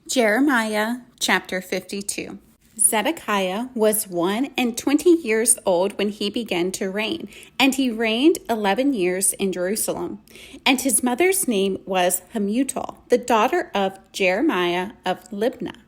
Jeremiah chapter 52. Zedekiah was 21 years old when he began to reign, and he reigned 11 years in Jerusalem. And his mother's name was Hamutal, the daughter of Jeremiah of Libnah.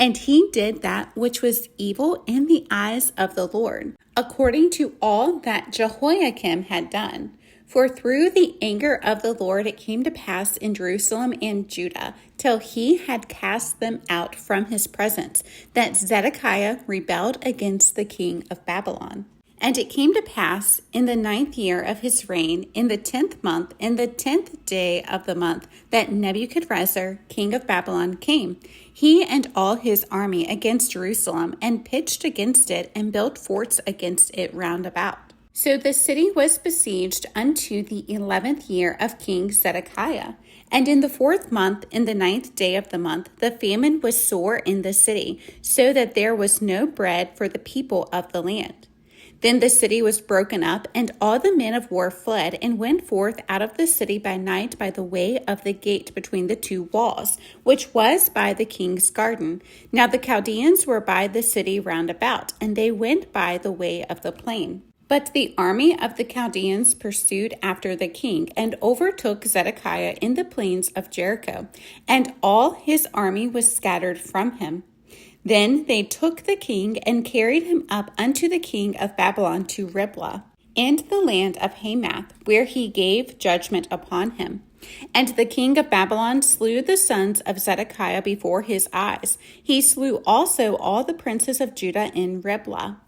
And he did that which was evil in the eyes of the Lord, according to all that Jehoiakim had done. For through the anger of the Lord it came to pass in Jerusalem and Judah, till he had cast them out from his presence, that Zedekiah rebelled against the king of Babylon. And it came to pass in the 9th year of his reign, in the 10th month, in the 10th day of the month, that Nebuchadrezzar, king of Babylon, came, he and all his army, against Jerusalem, and pitched against it, and built forts against it round about. So the city was besieged unto the 11th year of King Zedekiah. And in the 4th month, in the 9th day of the month, the famine was sore in the city, so that there was no bread for the people of the land. Then the city was broken up, and all the men of war fled, and went forth out of the city by night by the way of the gate between the two walls, which was by the king's garden. Now the Chaldeans were by the city round about, and they went by the way of the plain. But the army of the Chaldeans pursued after the king, and overtook Zedekiah in the plains of Jericho, and all his army was scattered from him. Then they took the king, and carried him up unto the king of Babylon to Riblah, and the land of Hamath, where he gave judgment upon him. And the king of Babylon slew the sons of Zedekiah before his eyes. He slew also all the princes of Judah in Riblah.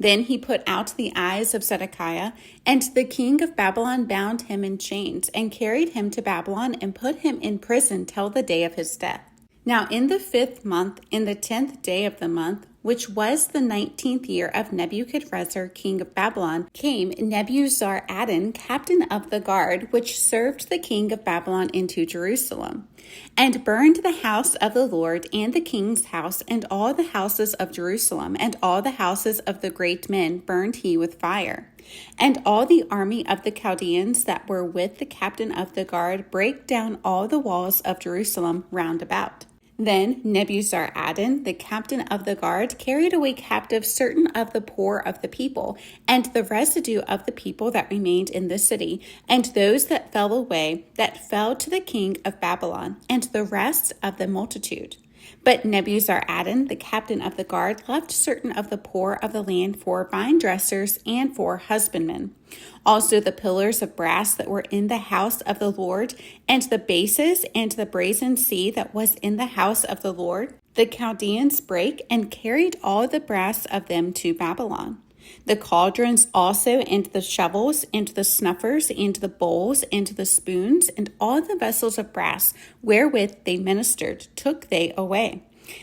Then he put out the eyes of Zedekiah, and the king of Babylon bound him in chains, and carried him to Babylon, and put him in prison till the day of his death. Now in the 5th month, in the 10th day of the month, which was the 19th year of Nebuchadrezzar, king of Babylon, came Nebuzaradan, captain of the guard, which served the king of Babylon, into Jerusalem, and burned the house of the Lord, and the king's house, and all the houses of Jerusalem, and all the houses of the great men burned he with fire. And all the army of the Chaldeans that were with the captain of the guard brake down all the walls of Jerusalem round about. Then Nebuzaradan, the captain of the guard, carried away captive certain of the poor of the people, and the residue of the people that remained in the city, and those that fell away, that fell to the king of Babylon, and the rest of the multitude. But Nebuzaradan, the captain of the guard, left certain of the poor of the land for vine dressers and for husbandmen. Also the pillars of brass that were in the house of the Lord, and the bases and the brazen sea that was in the house of the Lord, the Chaldeans brake, and carried all the brass of them to Babylon. The cauldrons also, and the shovels, and the snuffers, and the bowls, and the spoons, and all the vessels of brass wherewith they ministered, took they away.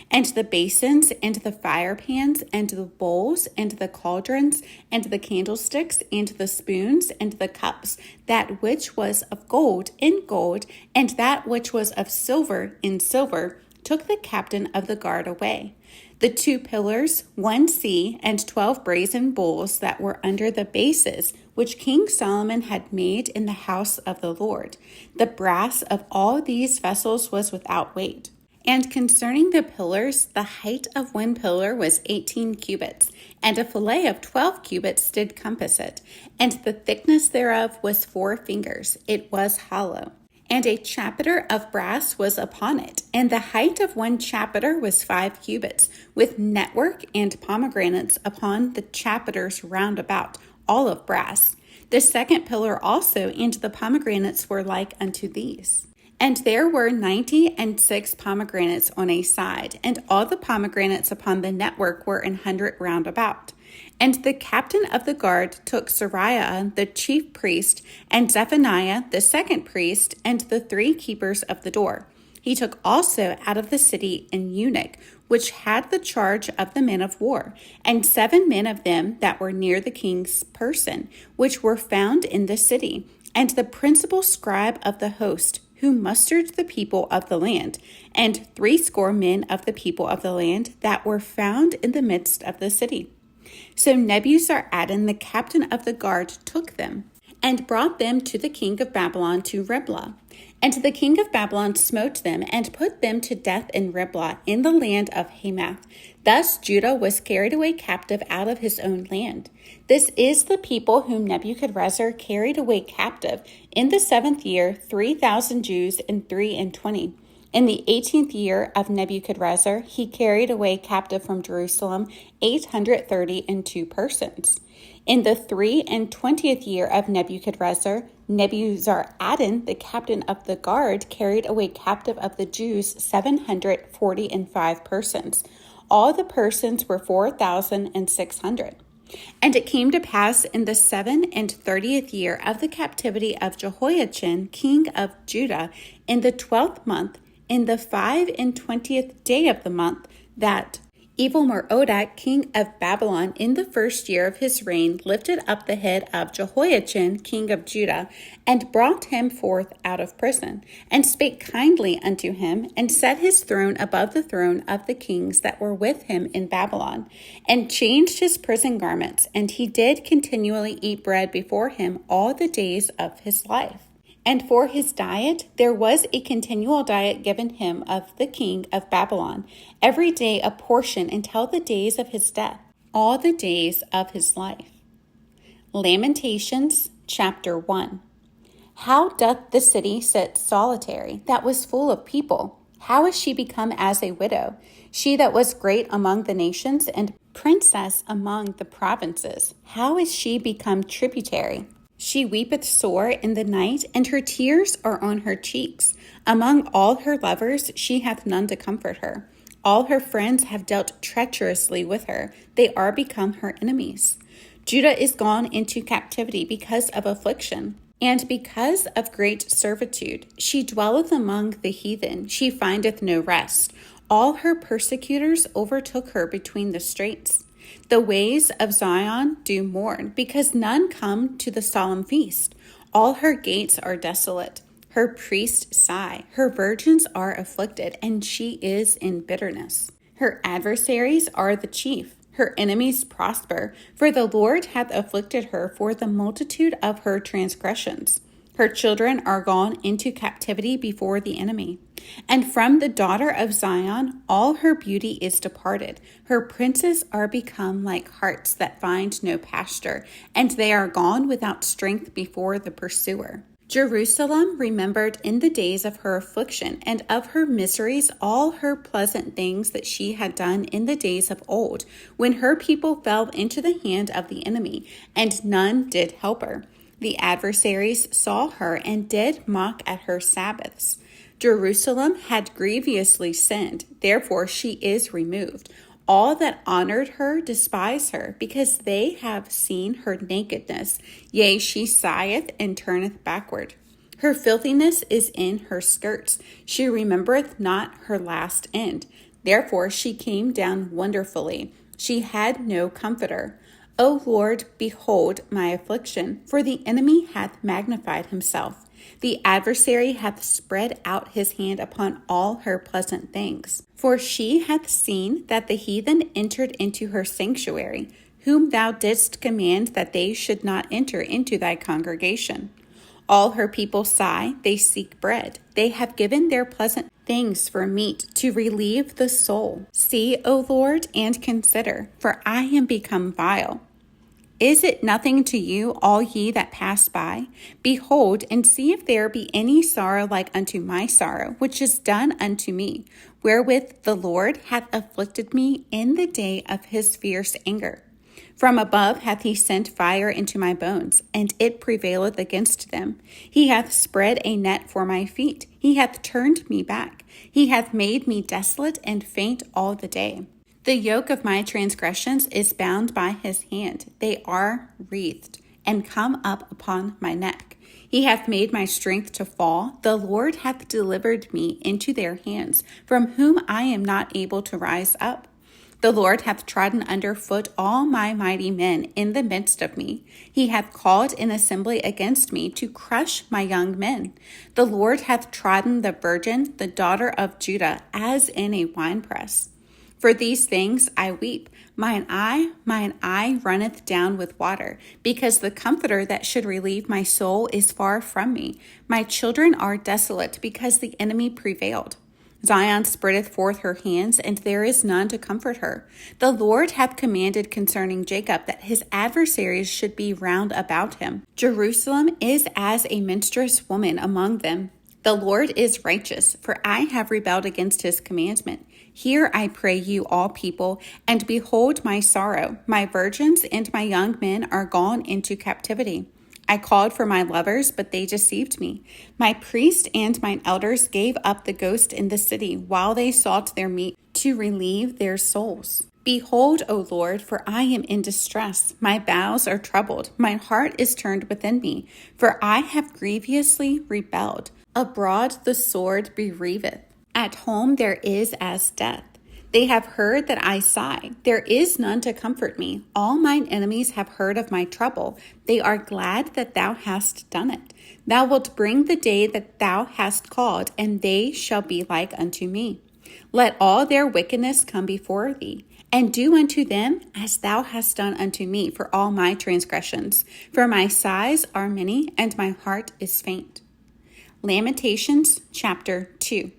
And the basins, and the fire pans, and the bowls, and the cauldrons, and the candlesticks, and the spoons, and the cups, that which was of gold in gold, and that which was of silver in silver, took the captain of the guard away. The 2 pillars, 1 sea, and 12 brazen bowls that were under the bases, which King Solomon had made in the house of the Lord. The brass of all these vessels was without weight. And concerning the pillars, the height of one pillar was 18 cubits, and a fillet of 12 cubits did compass it, and the thickness thereof was 4 fingers. It was hollow. And a chapiter of brass was upon it, and the height of one chapiter was 5 cubits, with network and pomegranates upon the chapiters round about, all of brass. The second pillar also, and the pomegranates were like unto these. And there were 96 pomegranates on a side, and all the pomegranates upon the network were 100 round about. And the captain of the guard took Seraiah the chief priest, and Zephaniah the second priest, and the 3 keepers of the door. He took also out of the city an eunuch, which had the charge of the men of war, and 7 men of them that were near the king's person, which were found in the city, and the principal scribe of the host, who mustered the people of the land, and 80 men of the people of the land that were found in the midst of the city. So Nebuzaradan, the captain of the guard, took them, and brought them to the king of Babylon to Riblah. And the king of Babylon smote them and put them to death in Riblah in the land of Hamath. Thus Judah was carried away captive out of his own land. This is the people whom Nebuchadrezzar carried away captive in the 7th year, 3,000 Jews and 23. In the 18th year of Nebuchadrezzar, he carried away captive from Jerusalem 832 persons. In the 23rd year of Nebuchadrezzar, Nebuzaradan, the captain of the guard, carried away captive of the Jews 745 persons. All the persons were 4,600. And it came to pass in the 37th year of the captivity of Jehoiachin, king of Judah, in the 12th month, in the 25th day of the month, that Evil-Merodach, king of Babylon, in the 1st year of his reign, lifted up the head of Jehoiachin, king of Judah, and brought him forth out of prison, and spake kindly unto him, and set his throne above the throne of the kings that were with him in Babylon, and changed his prison garments, and he did continually eat bread before him all the days of his life. And for his diet, there was a continual diet given him of the king of Babylon, every day a portion until the days of his death, all the days of his life. Lamentations, chapter 1. How doth the city sit solitary, that was full of people? How is she become as a widow, she that was great among the nations, and princess among the provinces? How is she become tributary? She weepeth sore in the night, and her tears are on her cheeks. Among all her lovers she hath none to comfort her. All her friends have dealt treacherously with her. They are become her enemies. Judah is gone into captivity because of affliction, and because of great servitude. She dwelleth among the heathen. She findeth no rest. All her persecutors overtook her between the straits. The ways of Zion do mourn, because none come to the solemn feast. All her gates are desolate. Her priests sigh. Her virgins are afflicted, and she is in bitterness. Her adversaries are the chief. Her enemies prosper, for the Lord hath afflicted her for the multitude of her transgressions. Her children are gone into captivity before the enemy. And from the daughter of Zion, all her beauty is departed. Her princes are become like harts that find no pasture, and they are gone without strength before the pursuer. Jerusalem remembered in the days of her affliction and of her miseries all her pleasant things that she had done in the days of old, when her people fell into the hand of the enemy, and none did help her. The adversaries saw her and did mock at her Sabbaths. Jerusalem had grievously sinned, therefore she is removed. All that honored her despise her, because they have seen her nakedness. Yea, she sigheth and turneth backward. Her filthiness is in her skirts. She remembereth not her last end. Therefore she came down wonderfully. She had no comforter. O Lord, behold my affliction, for the enemy hath magnified himself. The adversary hath spread out his hand upon all her pleasant things. For she hath seen that the heathen entered into her sanctuary, whom thou didst command that they should not enter into thy congregation. All her people sigh, they seek bread. They have given their pleasant things for meat to relieve the soul. See, O Lord, and consider, for I am become vile. Is it nothing to you, all ye that pass by? Behold, and see if there be any sorrow like unto my sorrow, which is done unto me, wherewith the Lord hath afflicted me in the day of his fierce anger. From above hath he sent fire into my bones, and it prevaileth against them. He hath spread a net for my feet. He hath turned me back. He hath made me desolate and faint all the day. The yoke of my transgressions is bound by his hand. They are wreathed and come up upon my neck. He hath made my strength to fall. The Lord hath delivered me into their hands, from whom I am not able to rise up. The Lord hath trodden under foot all my mighty men in the midst of me. He hath called in assembly against me to crush my young men. The Lord hath trodden the virgin, the daughter of Judah, as in a winepress. For these things I weep. Mine eye runneth down with water, because the Comforter that should relieve my soul is far from me. My children are desolate, because the enemy prevailed. Zion spreadeth forth her hands, and there is none to comfort her. The Lord hath commanded concerning Jacob that his adversaries should be round about him. Jerusalem is as a menstruous woman among them. The Lord is righteous, for I have rebelled against his commandment. Hear, I pray you, all people, and behold my sorrow. My virgins and my young men are gone into captivity. I called for my lovers, but they deceived me. My priests and mine elders gave up the ghost in the city, while they sought their meat to relieve their souls. Behold, O Lord, for I am in distress. My bowels are troubled. My heart is turned within me, for I have grievously rebelled. Abroad the sword bereaveth. At home there is as death. They have heard that I sigh. There is none to comfort me. All mine enemies have heard of my trouble. They are glad that thou hast done it. Thou wilt bring the day that thou hast called, and they shall be like unto me. Let all their wickedness come before thee, and do unto them as thou hast done unto me for all my transgressions. For my sighs are many, and my heart is faint. Lamentations chapter 2.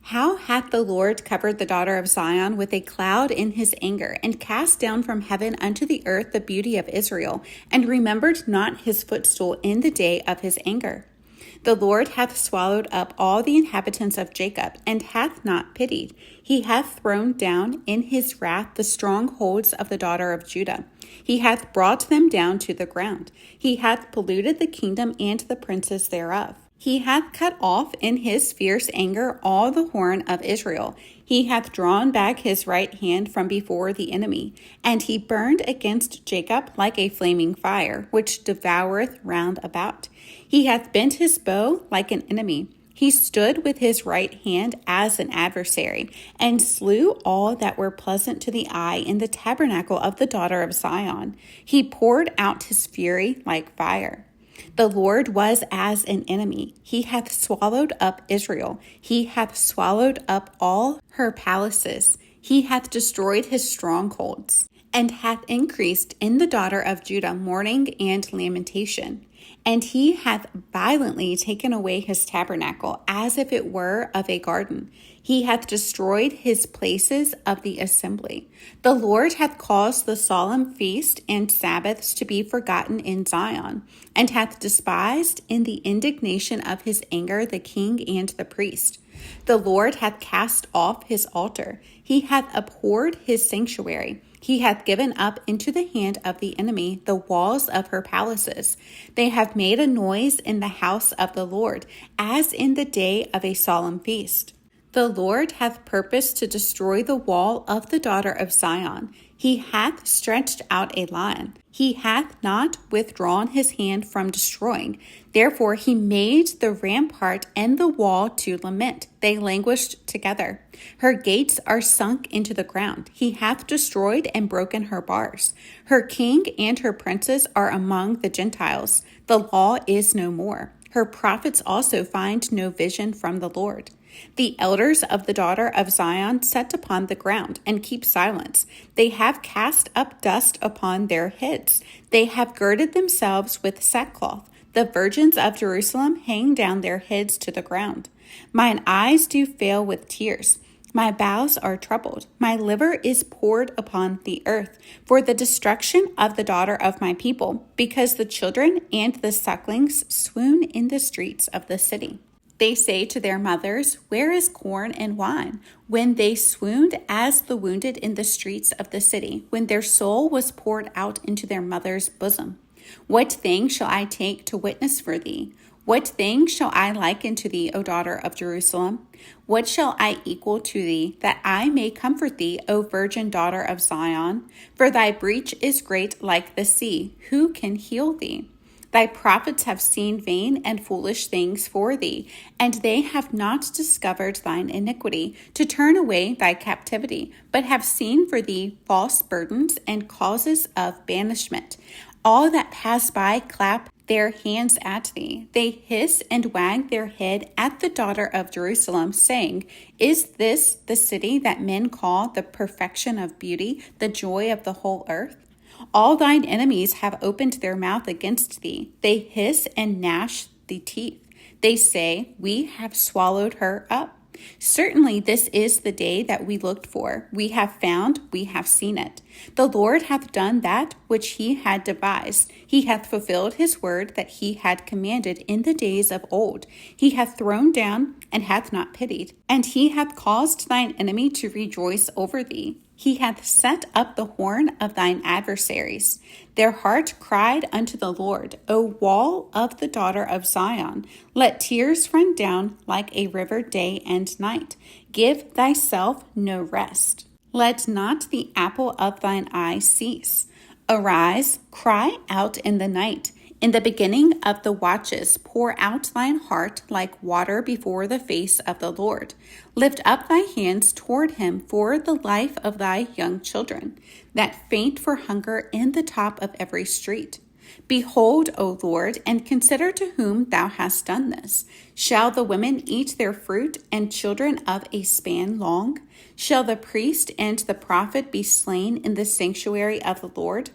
How hath the Lord covered the daughter of Zion with a cloud in his anger, and cast down from heaven unto the earth the beauty of Israel, and remembered not his footstool in the day of his anger. The Lord hath swallowed up all the inhabitants of Jacob, and hath not pitied. He hath thrown down in his wrath the strongholds of the daughter of Judah. He hath brought them down to the ground. He hath polluted the kingdom and the princes thereof. He hath cut off in his fierce anger all the horn of Israel. He hath drawn back his right hand from before the enemy, and he burned against Jacob like a flaming fire, which devoureth round about. He hath bent his bow like an enemy. He stood with his right hand as an adversary, and slew all that were pleasant to the eye in the tabernacle of the daughter of Zion. He poured out his fury like fire. The Lord was as an enemy. He hath swallowed up Israel. He hath swallowed up all her palaces. He hath destroyed his strongholds, and hath increased in the daughter of Judah mourning and lamentation. And he hath violently taken away his tabernacle, as if it were of a garden. He hath destroyed his places of the assembly. The Lord hath caused the solemn feast and Sabbaths to be forgotten in Zion, and hath despised in the indignation of his anger the king and the priest. The Lord hath cast off his altar. He hath abhorred his sanctuary. He hath given up into the hand of the enemy the walls of her palaces. They have made a noise in the house of the Lord, as in the day of a solemn feast. The Lord hath purposed to destroy the wall of the daughter of Zion. He hath stretched out a line. He hath not withdrawn his hand from destroying. Therefore he made the rampart and the wall to lament. They languished together. Her gates are sunk into the ground. He hath destroyed and broken her bars. Her king and her princes are among the Gentiles. The law is no more. Her prophets also find no vision from the Lord. The elders of the daughter of Zion sit upon the ground and keep silence. They have cast up dust upon their heads. They have girded themselves with sackcloth. The virgins of Jerusalem hang down their heads to the ground. Mine eyes do fail with tears. My bowels are troubled. My liver is poured upon the earth for the destruction of the daughter of my people, because the children and the sucklings swoon in the streets of the city. They say to their mothers, where is corn and wine? When they swooned as the wounded in the streets of the city, when their soul was poured out into their mother's bosom. What thing shall I take to witness for thee? What thing shall I liken to thee, O daughter of Jerusalem? What shall I equal to thee, that I may comfort thee, O virgin daughter of Zion? For thy breach is great like the sea. Who can heal thee? Thy prophets have seen vain and foolish things for thee, and they have not discovered thine iniquity, to turn away thy captivity, but have seen for thee false burdens and causes of banishment. All that pass by clap their hands at thee. They hiss and wag their head at the daughter of Jerusalem, saying, Is this the city that men call the perfection of beauty, the joy of the whole earth? All thine enemies have opened their mouth against thee. They hiss and gnash the teeth. They say, We have swallowed her up. Certainly this is the day that we looked for. We have found, we have seen it. The Lord hath done that which he had devised. He hath fulfilled his word that he had commanded in the days of old. He hath thrown down and hath not pitied. And he hath caused thine enemy to rejoice over thee. He hath set up the horn of thine adversaries. Their heart cried unto the Lord, O wall of the daughter of Zion. Let tears run down like a river day and night. Give thyself no rest. Let not the apple of thine eye cease. Arise, cry out in the night. In the beginning of the watches, pour out thine heart like water before the face of the Lord. Lift up thy hands toward him for the life of thy young children, that faint for hunger in the top of every street. Behold, O Lord, and consider to whom thou hast done this. Shall the women eat their fruit, and children of a span long? Shall the priest and the prophet be slain in the sanctuary of the Lord?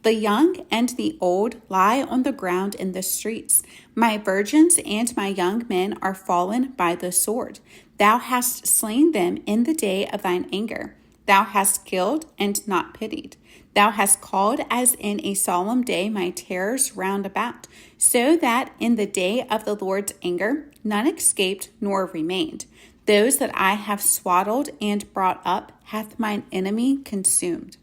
The young and the old lie on the ground in the streets. My virgins and my young men are fallen by the sword. Thou hast slain them in the day of thine anger. Thou hast killed and not pitied. Thou hast called as in a solemn day my terrors round about, so that in the day of the Lord's anger none escaped nor remained. Those that I have swaddled and brought up hath mine enemy consumed.